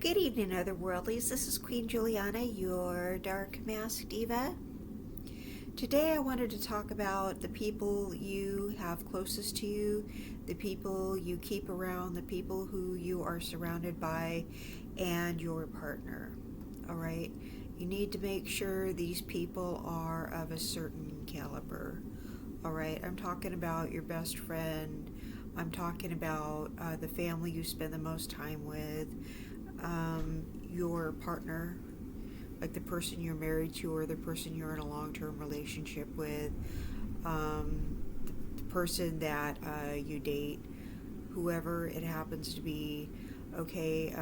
Good evening, otherworldlies. This is Queen Juliana, your Dark Mask Diva. Today I wanted to talk about the people you have closest to you, the people you keep around, the people who you are surrounded by, and your partner. Alright? You need to make sure these people are of a certain caliber. Alright? I'm talking about your best friend. I'm talking about the family you spend the most time with. Your partner, like the person you're married to or the person you're in a long-term relationship with, the person that you date, whoever it happens to be. Okay,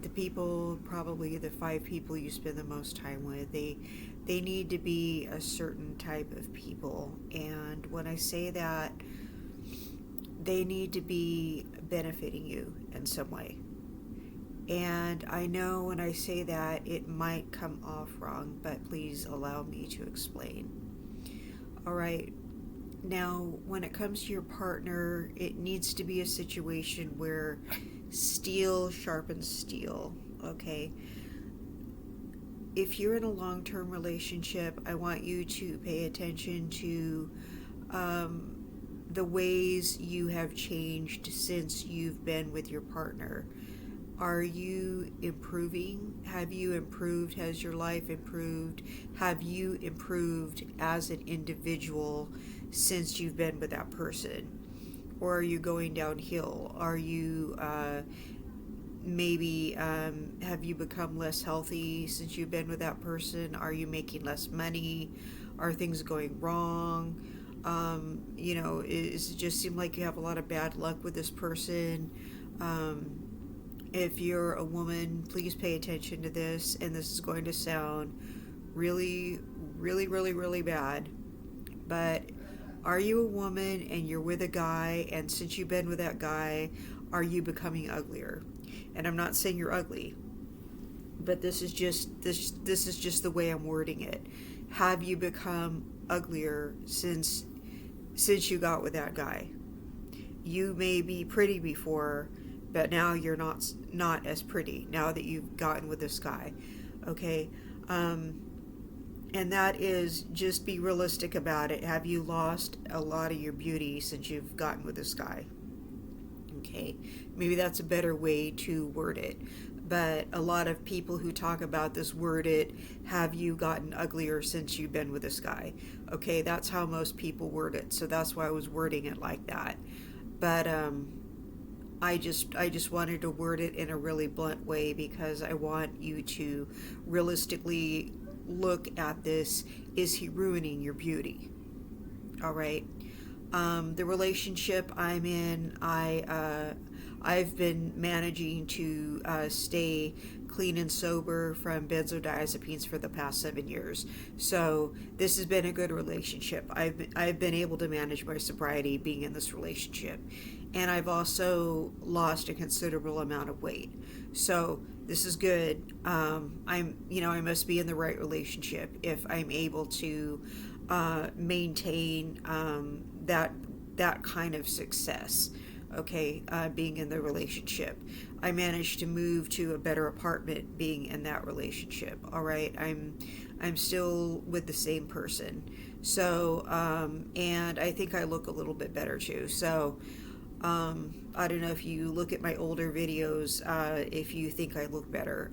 the people, probably the 5 people you spend the most time with, they need to be a certain type of people. And when I say that, they need to be benefiting you in some way. And I know when I say that it might come off wrong, but please allow me to explain. Alright, now when it comes to your partner, it needs to be a situation where steel sharpens steel, okay? If you're in a long-term relationship, I want you to pay attention to the ways you have changed since you've been with your partner. Are you improving? Have you improved? Has your life improved? Have you improved as an individual since you've been with that person? Or are you going downhill? Are you maybe have you become less healthy since you've been with that person? Are you making less money? Are things going wrong? Does it just seem like you have a lot of bad luck with this person? If you're a woman, please pay attention to this, and this is going to sound really, really, really, really bad. But are you a woman and you're with a guy, and since you've been with that guy, are you becoming uglier? And I'm not saying you're ugly, but this is just the way I'm wording it. Have you become uglier since you got with that guy? You may be pretty before, but now you're not as pretty now that you've gotten with this guy. Okay, and that is, just be realistic about it. Have you lost a lot of your beauty since you've gotten with this guy? Okay, maybe that's a better way to word it. But a lot of people who talk about this word it, have you gotten uglier since you've been with this guy? Okay, that's how most people word it, so that's why I was wording it like that. But I just wanted to word it in a really blunt way because I want you to realistically look at this. Is he ruining your beauty? All right. The relationship I'm in, I've been managing to stay clean and sober from benzodiazepines for the past 7 years. So this has been a good relationship. I've been able to manage my sobriety being in this relationship, and I've also lost a considerable amount of weight. So this is good. I must be in the right relationship if I'm able to maintain that kind of success. Okay, being in the relationship, I managed to move to a better apartment being in that relationship. All right, I'm still with the same person. So and I think I look a little bit better too. So I don't know if you look at my older videos, if you think I look better.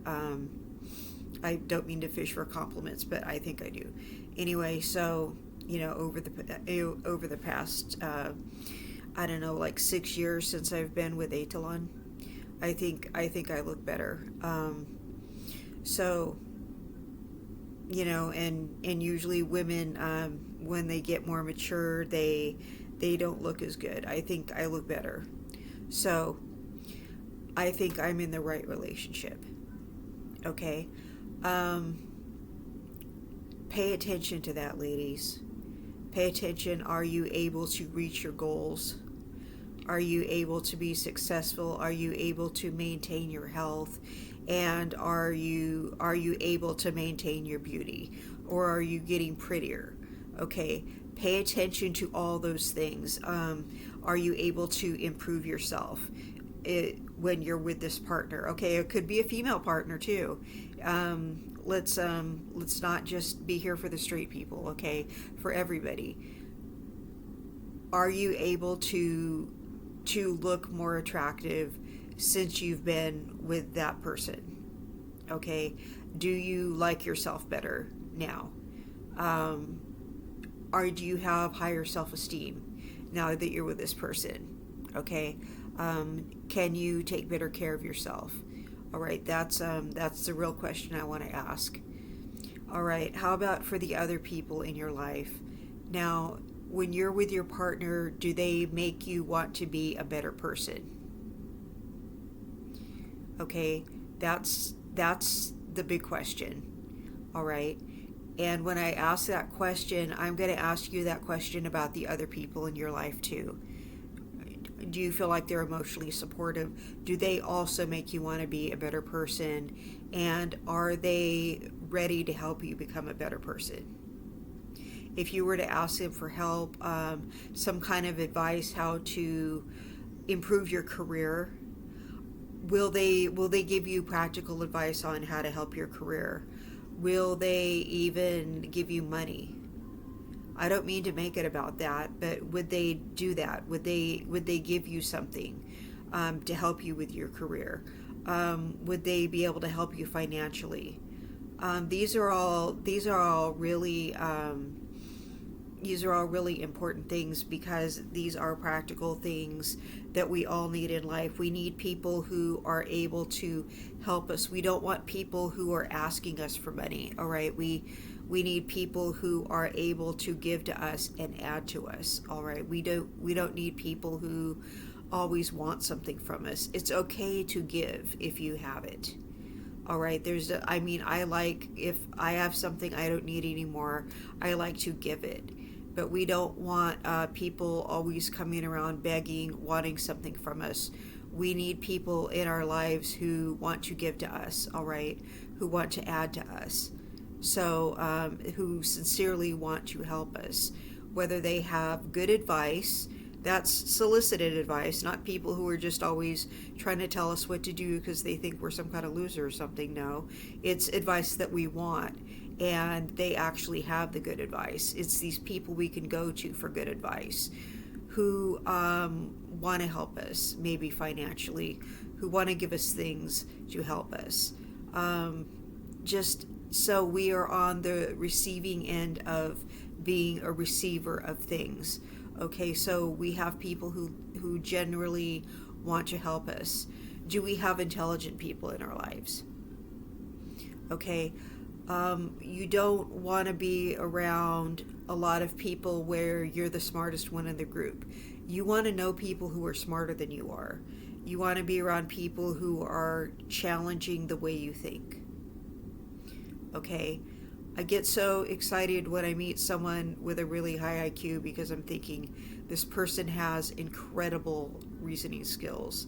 I don't mean to fish for compliments, but I think I do. Anyway, so over the past I don't know, like 6 years since I've been with Etalon, I think I look better. So and usually women, when they get more mature, they don't look as good. I think I look better. So I think I'm in the right relationship. Okay. Pay attention to that, ladies. Pay attention. Are you able to reach your goals? Are you able to be successful? Are you able to maintain your health? And are you able to maintain your beauty? Or are you getting prettier? Okay, pay attention to all those things. Are you able to improve yourself? when you're with this partner. Okay, it could be a female partner too. Let's not just be here for the straight people. Okay, for everybody. Are you able to look more attractive since you've been with that person? Okay, do you like yourself better now? Or do you have higher self-esteem now that you're with this person? Okay, can you take better care of yourself? All right, that's the real question I want to ask. All right, how about for the other people in your life? Now, when you're with your partner, do they make you want to be a better person? Okay, that's the big question. All right. And when I ask that question, I'm going to ask you that question about the other people in your life too. Do you feel like they're emotionally supportive? Do they also make you want to be a better person? And are they ready to help you become a better person? If you were to ask them for help, some kind of advice how to improve your career, will they give you practical advice on how to help your career? Will they even give you money? I don't mean to make it about that, but would they do that? Would they give you something to help you with your career? Would they be able to help you financially? These are all really important things, because these are practical things that we all need in life. We need people who are able to help us. We don't want people who are asking us for money. All right, we need people who are able to give to us and add to us. All right, we don't need people who always want something from us. It's okay to give if you have it. All right, I like, if I have something I don't need anymore, I like to give it. But we don't want people always coming around begging, wanting something from us. We need people in our lives who want to give to us, all right, who want to add to us. So, who sincerely want to help us, whether they have good advice. That's solicited advice, not people who are just always trying to tell us what to do because they think we're some kind of loser or something. No, it's advice that we want, and they actually have the good advice. It's these people we can go to for good advice, who want to help us, maybe financially, who want to give us things to help us. Just so we are on the receiving end of being a receiver of things. Okay, so we have people who generally want to help us. Do we have intelligent people in our lives? Okay, you don't want to be around a lot of people where you're the smartest one in the group. You want to know people who are smarter than you are. You want to be around people who are challenging the way you think. Okay, I get so excited when I meet someone with a really high IQ, because I'm thinking this person has incredible reasoning skills.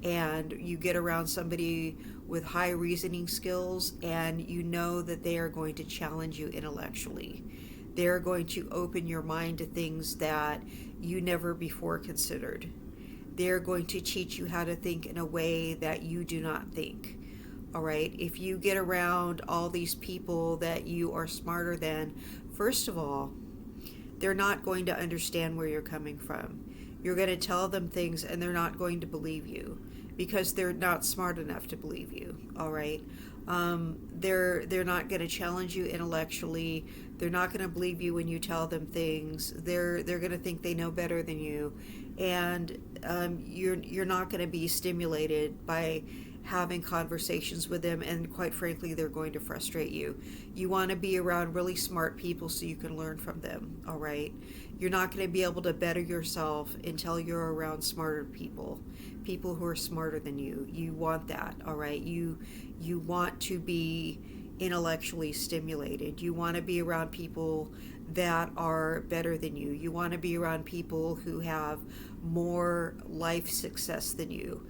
And you get around somebody with high reasoning skills, and you know that they are going to challenge you intellectually. They're going to open your mind to things that you never before considered. They're going to teach you how to think in a way that you do not think. All right, if you get around all these people that you are smarter than, first of all, they're not going to understand where you're coming from. You're going to tell them things and they're not going to believe you because they're not smart enough to believe you. All right, they're not going to challenge you intellectually. They're not going to believe you when you tell them things. They're going to think they know better than you, and you're not going to be stimulated by having conversations with them, and quite frankly, they're going to frustrate you. You want to be around really smart people so you can learn from them, all right? You're not going to be able to better yourself until you're around smarter people, people who are smarter than you. You want that, all right? You want to be intellectually stimulated. You want to be around people that are better than you. You want to be around people who have more life success than you.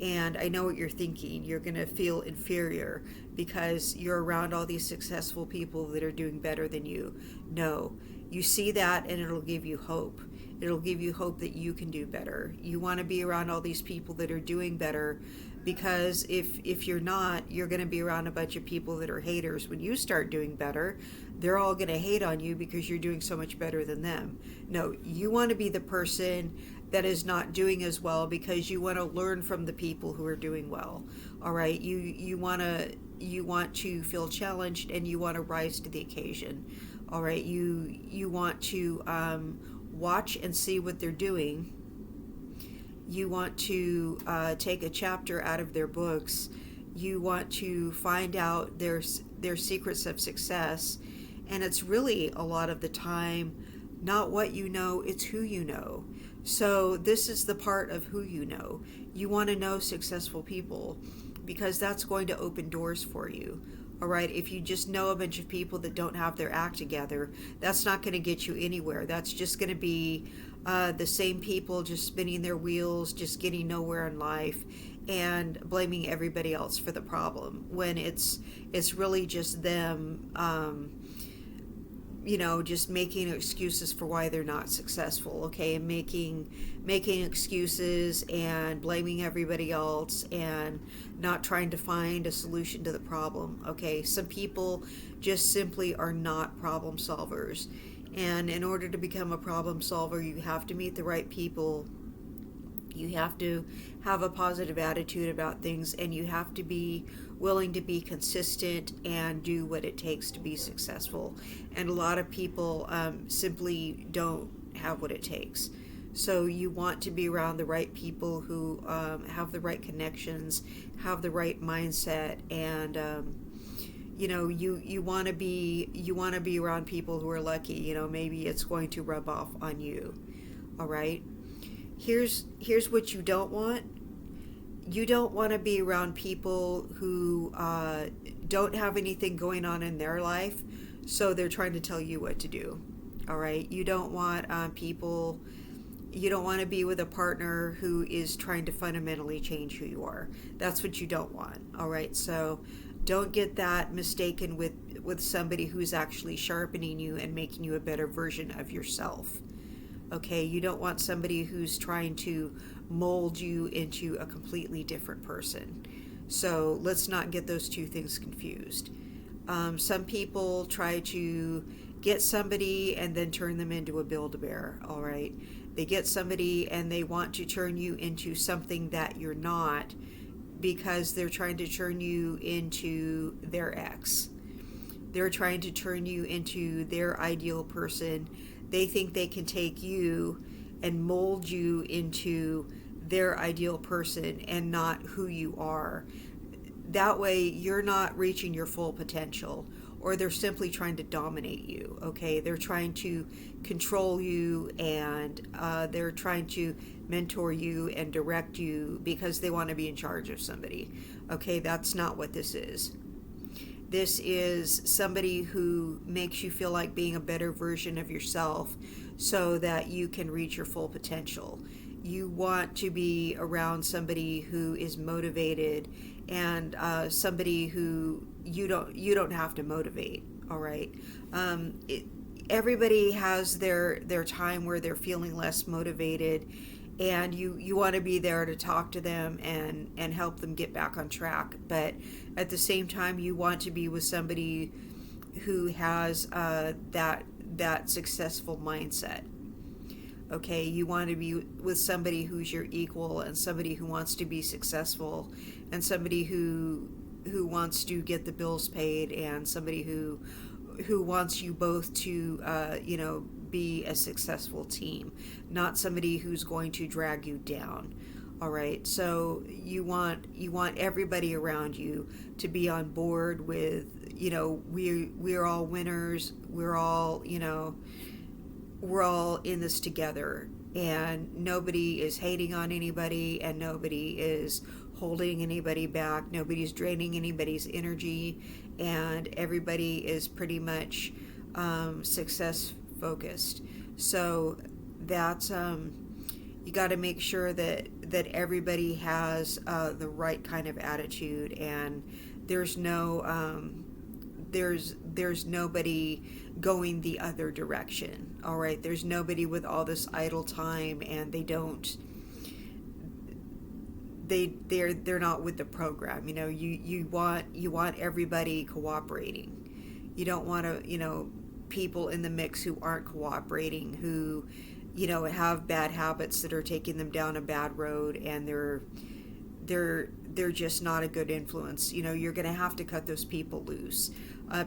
And I know what you're thinking. You're going to feel inferior because you're around all these successful people that are doing better than you. No, you see that and it'll give you hope. It'll give you hope that you can do better. You want to be around all these people that are doing better, because if you're not, you're going to be around a bunch of people that are haters. When you start doing better, they're all going to hate on you because you're doing so much better than them. No, you want to be the person that is not doing as well, because you want to learn from the people who are doing well. All right, you want to feel challenged, and you want to rise to the occasion. All right, you want to watch and see what they're doing. You want to take a chapter out of their books. You want to find out their secrets of success. And it's really, a lot of the time, not what you know, it's who you know. So this is the part of who you know. You want to know successful people, because that's going to open doors for you. All right, if you just know a bunch of people that don't have their act together, that's not going to get you anywhere. That's just going to be the same people just spinning their wheels, just getting nowhere in life, and blaming everybody else for the problem, when it's really just them, just making excuses for why they're not successful, okay, and making excuses and blaming everybody else, and not trying to find a solution to the problem, okay. Some people just simply are not problem solvers, and in order to become a problem solver, you have to meet the right people. You have to have a positive attitude about things, and you have to be willing to be consistent and do what it takes to be successful. And a lot of people simply don't have what it takes. So you want to be around the right people who have the right connections, have the right mindset, and you want to be around people who are lucky. Maybe it's going to rub off on you. All right. Here's what you don't want. You don't want to be around people who don't have anything going on in their life, so they're trying to tell you what to do. All right. You don't want people. You don't want to be with a partner who is trying to fundamentally change who you are. That's what you don't want. All right. So don't get that mistaken with somebody who's actually sharpening you and making you a better version of yourself. Okay, you don't want somebody who's trying to mold you into a completely different person. So let's not get those two things confused. Some people try to get somebody and then turn them into a Build-A-Bear, all right? They get somebody and they want to turn you into something that you're not, because they're trying to turn you into their ex. They're trying to turn you into their ideal person. They think they can take you and mold you into their ideal person and not who you are. That way you're not reaching your full potential, or they're simply trying to dominate you, okay? They're trying to control you, and they're trying to mentor you and direct you because they want to be in charge of somebody, okay? That's not what this is. This is somebody who makes you feel like being a better version of yourself so that you can reach your full potential. You want to be around somebody who is motivated, and somebody who you don't have to motivate. All right. Everybody has their time where they're feeling less motivated, and you want to be there to talk to them and help them get back on track. But at the same time, you want to be with somebody who has that successful mindset. Okay, you want to be with somebody who's your equal, and somebody who wants to be successful, and somebody who wants to get the bills paid, and somebody who wants you both to be a successful team, not somebody who's going to drag you down. All right, so you want everybody around you to be on board with, we're all winners. We're all in this together, and nobody is hating on anybody, and nobody is holding anybody back. Nobody's draining anybody's energy, and everybody is pretty much success focused. So that's you got to make sure that everybody has the right kind of attitude, and there's no there's nobody going the other direction. All right, there's nobody with all this idle time, and they're not with the program. You want everybody cooperating. You don't want to, people in the mix who aren't cooperating, who have bad habits that are taking them down a bad road, and they're just not a good influence. You're going to have to cut those people loose.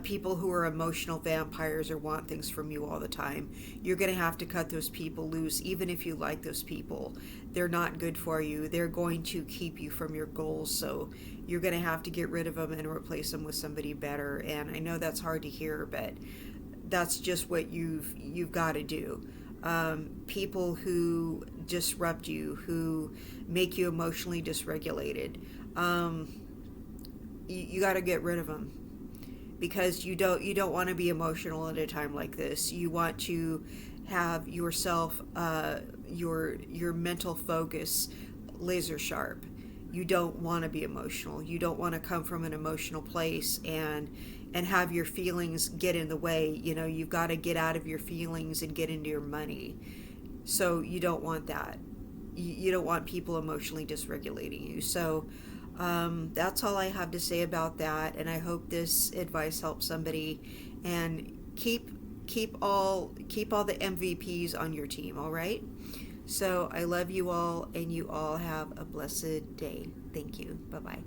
People who are emotional vampires or want things from you all the time, you're going to have to cut those people loose. Even if you like those people, they're not good for you. They're going to keep you from your goals, so you're going to have to get rid of them and replace them with somebody better. And I know that's hard to hear, but that's just what you've got to do. People who disrupt you, who make you emotionally dysregulated, you got to get rid of them, because you don't want to be emotional at a time like this. You want to have yourself, your mental focus laser sharp. You don't want to be emotional. You don't want to come from an emotional place and have your feelings get in the way. You've got to get out of your feelings and get into your money. So you don't want that. You don't want people emotionally dysregulating you. So that's all I have to say about that, and I hope this advice helps somebody. And keep all the MVPs on your team. All right. So I love you all, and you all have a blessed day. Thank you. Bye bye.